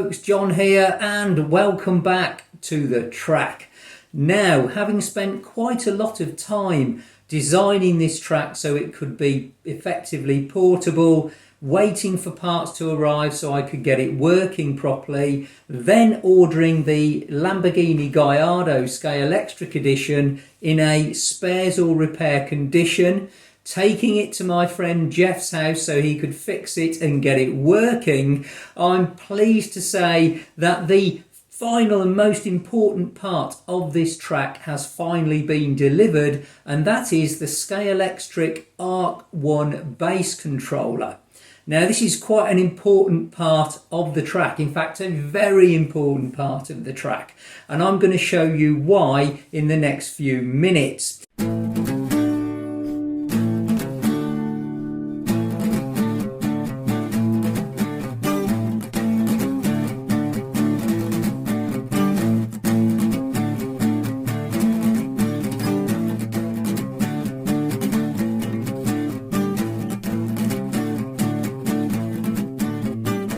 Folks, John here and welcome back to the track. Now, having spent quite a lot of time designing this track so it could be effectively portable, waiting for parts to arrive so I could get it working properly, then ordering the Lamborghini Gallardo Scalextric edition in a spares or repair condition, taking it to my friend Jeff's house so he could fix it and get it working, I'm pleased to say that the final and most important part of this track has finally been delivered, and that is the Scalextric Arc One bass controller. Now, this is quite an important part of the track, in fact a very important part of the track, and I'm going to show you why in the next few minutes.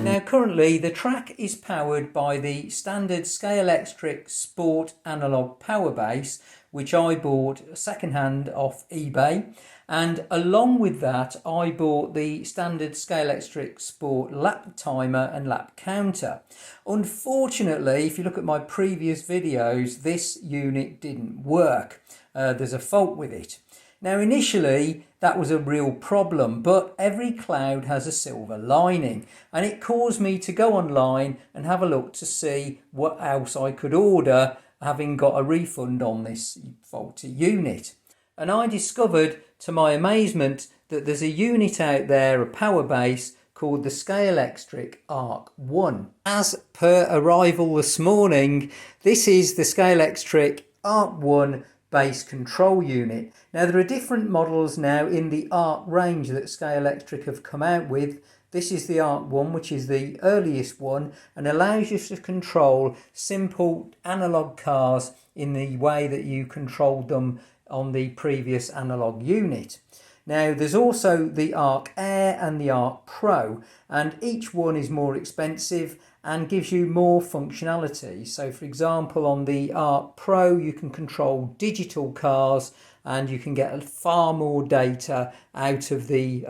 Now currently the track is powered by the standard Scalextric Sport Analog Power Bass, which I bought second-hand off eBay, and along with that I bought the standard Scalextric Sport lap timer and lap counter. Unfortunately, if you look at my previous videos, this unit didn't work. There's a fault with it. Now initially that was a real problem, but every cloud has a silver lining, and it caused me to go online and have a look to see what else I could order, having got a refund on this faulty unit. And I discovered to my amazement that there's a unit out there, a power bass, called the Scalextric Arc One. As per arrival this morning, this is the Scalextric Arc One bass control unit. Now there are different models now in the Arc range that Scalextric have come out with. This is the Arc One, which is the earliest one, and allows you to control simple analog cars in the way that you controlled them on the previous analog unit. Now there's also the Arc Air and the Arc Pro, and each one is more expensive and gives you more functionality. So for example, on the Arc Pro you can control digital cars and you can get far more data out of the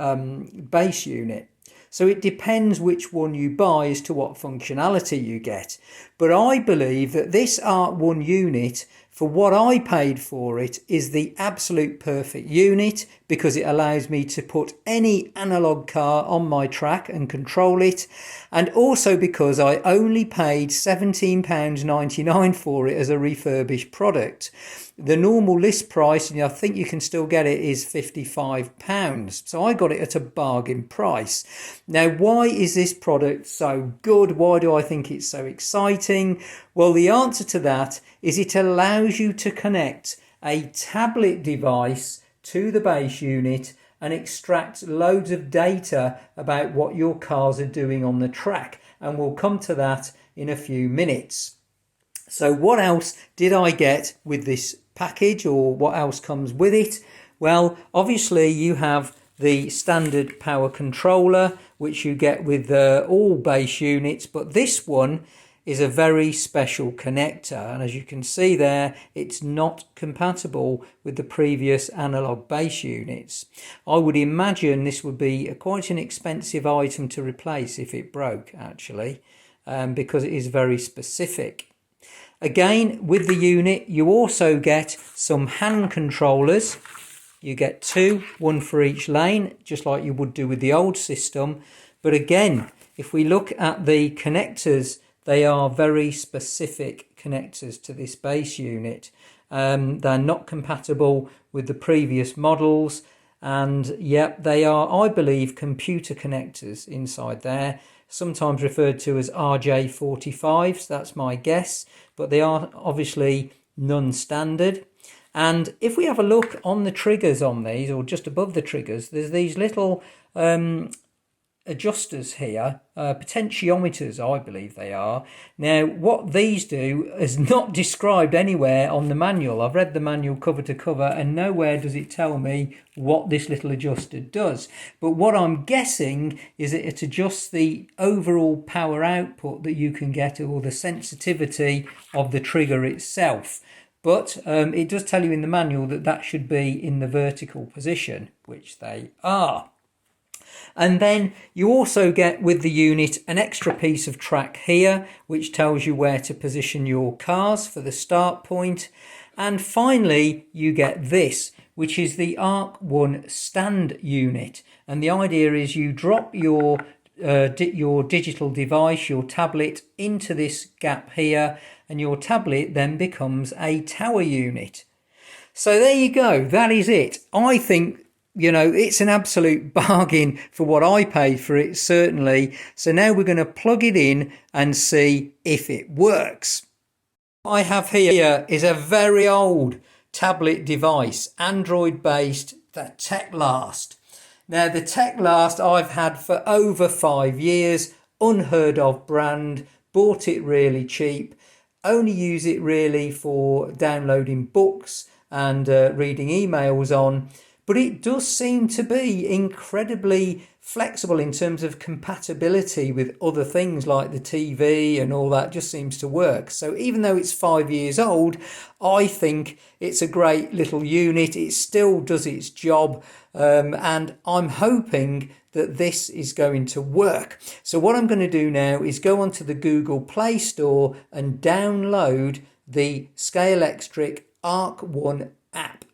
bass unit. So it depends which one you buy as to what functionality you get. But I believe that this Arc One unit, for what I paid for it, is the absolute perfect unit, because it allows me to put any analog car on my track and control it, and also because I only paid £17.99 for it as a refurbished product. The normal list price, and I think you can still get it, is £55. So I got it at a bargain price. Now, why is this product so good? Why do I think it's so exciting? Well, the answer to that is it allows you to connect a tablet device to the bass unit and extract loads of data about what your cars are doing on the track. And we'll come to that in a few minutes. So what else did I get with this package, or what else comes with it? Well, obviously you have the standard power controller, which you get with all bass units, but this one is a very special connector, and as you can see there, it's not compatible with the previous analog bass units. I would imagine this would be quite an expensive item to replace if it broke, actually, because it is very specific. Again, with the unit, you also get some hand controllers. You get two, one for each lane, just like you would do with the old system. But again, if we look at the connectors, they are very specific connectors to this bass unit. They're not compatible with the previous models. And yep, they are, I believe, computer connectors inside there, sometimes referred to as RJ45s, that's my guess, but they are obviously non-standard. And if we have a look on the triggers on these, or just above the triggers, there's these little adjusters here, potentiometers I believe they are. Now what these do is not described anywhere on the manual. I've read the manual cover to cover and nowhere does it tell me what this little adjuster does. But what I'm guessing is that it adjusts the overall power output that you can get, or the sensitivity of the trigger itself. But it does tell you in the manual that that should be in the vertical position, which they are. And then you also get with the unit an extra piece of track here, which tells you where to position your cars for the start point. And finally, you get this, which is the Arc One stand unit. And the idea is you drop your digital device, your tablet, into this gap here, and your tablet then becomes a tower unit. So there you go. That is it. I think, you know, it's an absolute bargain for what I paid for it, certainly. So now we're going to plug it in and see if it works. What I have here is a very old tablet device, Android based, the TechLast. Now the TechLast I've had for over 5 years, unheard of brand, bought it really cheap, only use it really for downloading books and reading emails on. But it does seem to be incredibly flexible in terms of compatibility with other things like the TV and all that. Just seems to work. So even though it's 5 years old, I think it's a great little unit. It still does its job. And I'm hoping that this is going to work. So what I'm going to do now is go onto the Google Play Store and download the Scalextric Arc One app.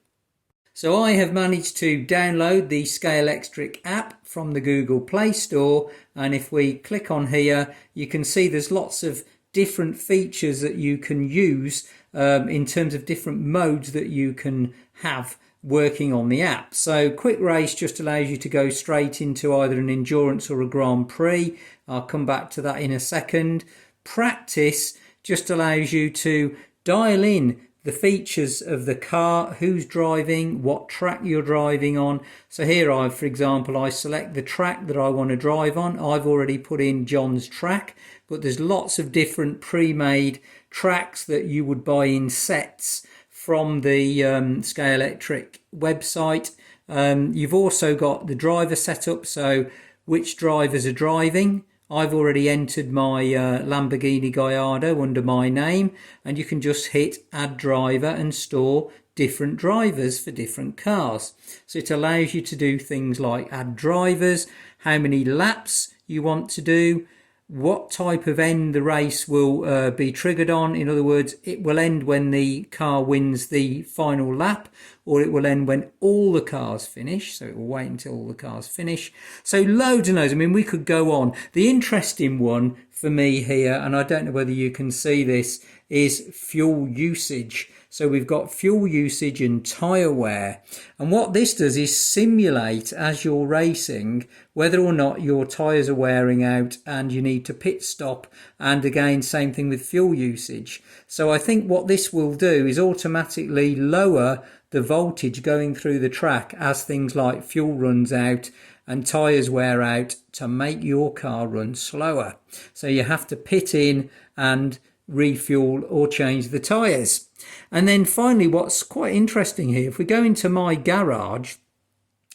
So I have managed to download the Scalextric app from the Google Play Store, and if we click on here you can see there's lots of different features that you can use in terms of different modes that you can have working on the app. So Quick Race just allows you to go straight into either an endurance or a Grand Prix. I'll come back to that in a second. Practice just allows you to dial in the features of the car, who's driving, what track you're driving on. So here for example, I select the track that I want to drive on. I've already put in John's track, but there's lots of different pre-made tracks that you would buy in sets from the Scalextric website. You've also got the driver setup, so which drivers are driving. I've already entered my Lamborghini Gallardo under my name, and you can just hit add driver and store different drivers for different cars. So it allows you to do things like add drivers, how many laps you want to do, what type of end the race will be triggered on. In other words, it will end when the car wins the final lap, or it will end when all the cars finish. So it will wait until all the cars finish. So loads and loads. I mean, we could go on. The interesting one for me here, and I don't know whether you can see this, is fuel usage. So we've got fuel usage and tyre wear. And what this does is simulate, as you're racing, whether or not your tyres are wearing out and you need to pit stop. And again, same thing with fuel usage. So I think what this will do is automatically lower the voltage going through the track as things like fuel runs out and tyres wear out, to make your car run slower. So you have to pit in and refuel or change the tyres. And then finally, what's quite interesting here, if we go into my garage,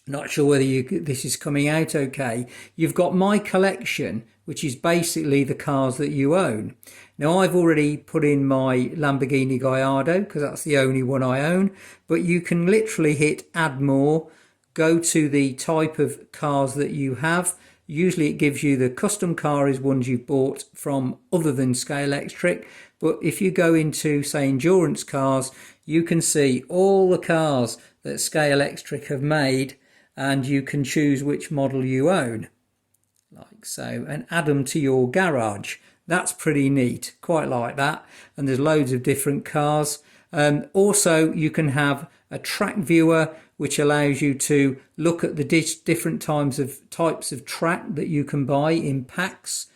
not sure whether this is coming out okay, you've got my collection, which is basically the cars that you own. Now I've already put in my Lamborghini Gallardo because that's the only one I own, but you can literally hit add more, go to the type of cars that you have. Usually it gives you the custom car is ones you've bought from other than Scalextric. But if you go into, say, endurance cars, you can see all the cars that Scalextric have made, and you can choose which model you own, like so, and add them to your garage. That's pretty neat, quite like that. And there's loads of different cars. Also, you can have a track viewer, which allows you to look at the different types of track that you can buy in packs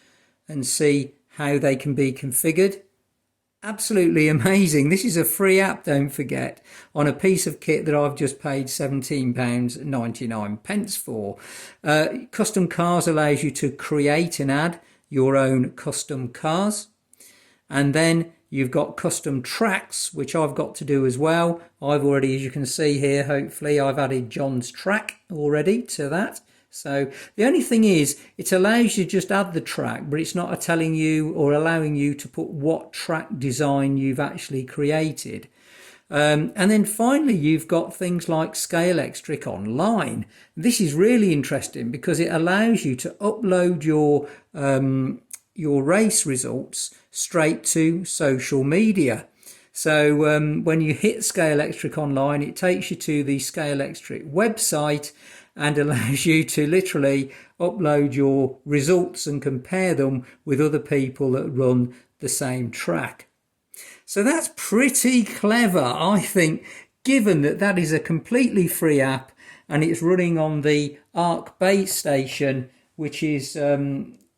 and see how they can be configured. absolutely amazing. This is a free app, don't forget, on a piece of kit that I've just paid £17.99 for. Custom Cars allows you to create and add your own custom cars. And then you've got custom tracks, which I've got to do as well. I've already, as you can see here, hopefully I've added John's track already to that. So the only thing is, it allows you to just add the track, but it's not telling you or allowing you to put what track design you've actually created. And then finally, you've got things like Scalextric Online. This is really interesting because it allows you to upload your race results straight to social media. So when you hit Scalextric Online, it takes you to the Scalextric website and allows you to literally upload your results and compare them with other people that run the same track. So that's pretty clever, I think, given that that is a completely free app and it's running on the Arc base station, which is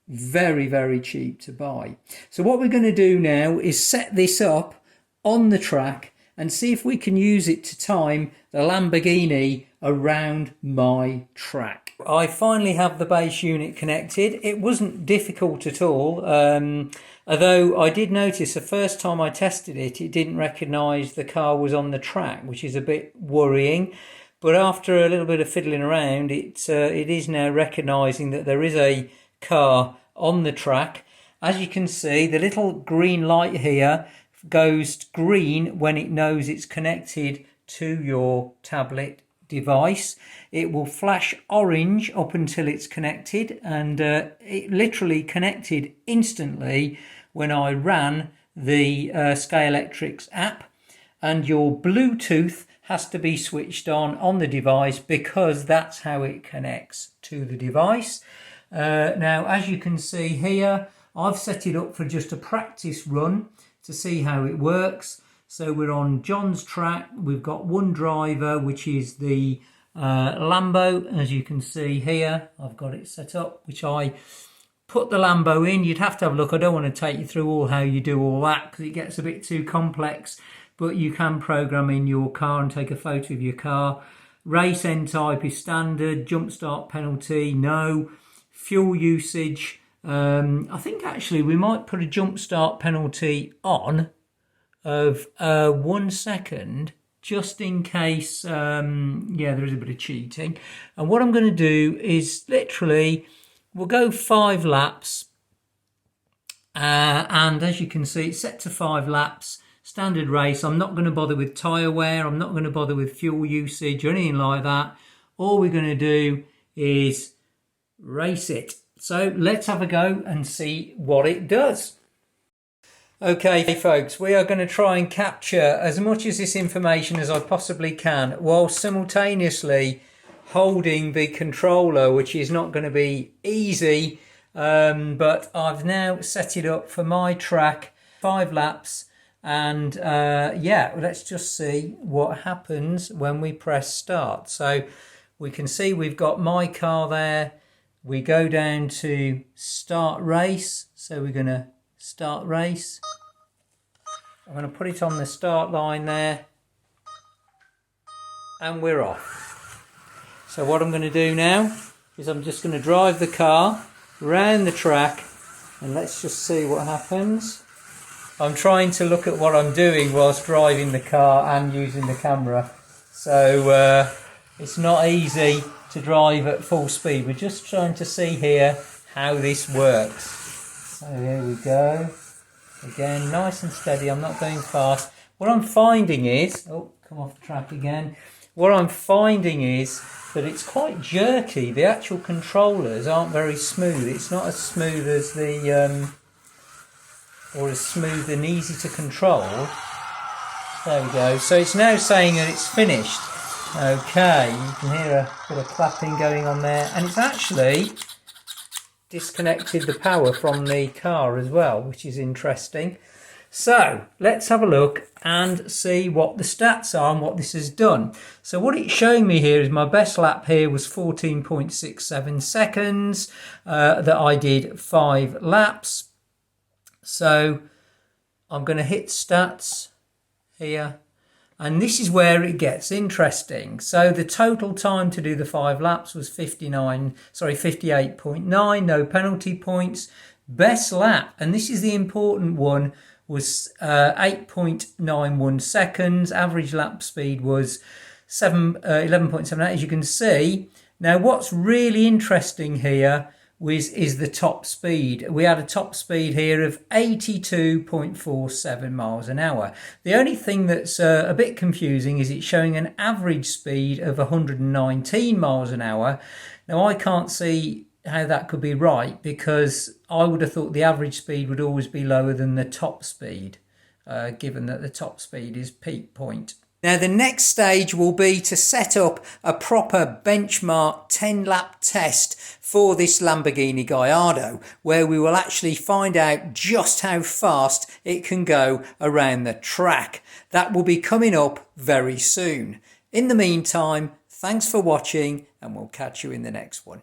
very, very cheap to buy. So what we're going to do now is set this up on the track and see if we can use it to time the Lamborghini around my track. I finally have the base unit connected. It wasn't difficult at all, although I did notice the first time I tested it, it didn't recognise the car was on the track, which is a bit worrying. But after a little bit of fiddling around, it is now recognising that there is a car on the track. As you can see, the little green light here goes green when it knows it's connected to your tablet device. It will flash orange up until it's connected, and it literally connected instantly when I ran the Scalextric app. And your Bluetooth has to be switched on the device because that's how it connects to the device. Now, as you can see here, I've set it up for just a practice run to see how it works. So we're on John's track. We've got one driver, which is the Lambo. As you can see here, I've got it set up, which I put the Lambo in. You'd have to have a look. I don't want to take you through how you do all that because it gets a bit too complex. But you can program in your car and take a photo of your car. Race end type is standard. Jump start penalty, no. Fuel usage, I think actually we might put a jump start penalty on of 1 second just in case there is a bit of cheating. And what I'm going to do is literally we'll go 5 laps and as you can see it's set to 5 laps, standard race. I'm not going to bother with tyre wear, I'm not going to bother with fuel usage or anything like that. All we're going to do is race it. So let's have a go and see what it does. Okay folks, we are going to try and capture as much of this information as I possibly can while simultaneously holding the controller, which is not going to be easy, but I've now set it up for my track, 5 laps, and let's just see what happens when we press start. So we can see we've got my car there. We go down to start race, so we're going to start race. I'm going to put it on the start line there, and we're off. So what I'm going to do now is I'm just going to drive the car around the track, and let's just see what happens. I'm trying to look at what I'm doing whilst driving the car and using the camera, so it's not easy to drive at full speed. We're just trying to see here how this works. So here we go. Again, nice and steady. I'm not going fast. What I'm finding is, come off the track again. What I'm finding is that it's quite jerky. The actual controllers aren't very smooth. It's not as smooth as or as smooth and easy to control. There we go. So it's now saying that it's finished. Okay, you can hear a bit of clapping going on there, and it's actually disconnected the power from the car as well, which is interesting. So let's have a look and see what the stats are and what this has done. So what it's showing me here is my best lap here was 14.67 seconds, that I did 5 laps. So I'm going to hit stats here. And this is where it gets interesting. So the total time to do the 5 laps was 58.9, no penalty points. Best lap, and this is the important one, was 8.91 seconds. Average lap speed was 11.78, as you can see. Now, what's really interesting here is the top speed. We had a top speed here of 82.47 miles an hour. The only thing that's a bit confusing is it's showing an average speed of 119 miles an hour. Now, I can't see how that could be right, because I would have thought the average speed would always be lower than the top speed, given that the top speed is peak point. Now, the next stage will be to set up a proper benchmark 10-lap test for this Lamborghini Gallardo, where we will actually find out just how fast it can go around the track. That will be coming up very soon. In the meantime, thanks for watching, and we'll catch you in the next one.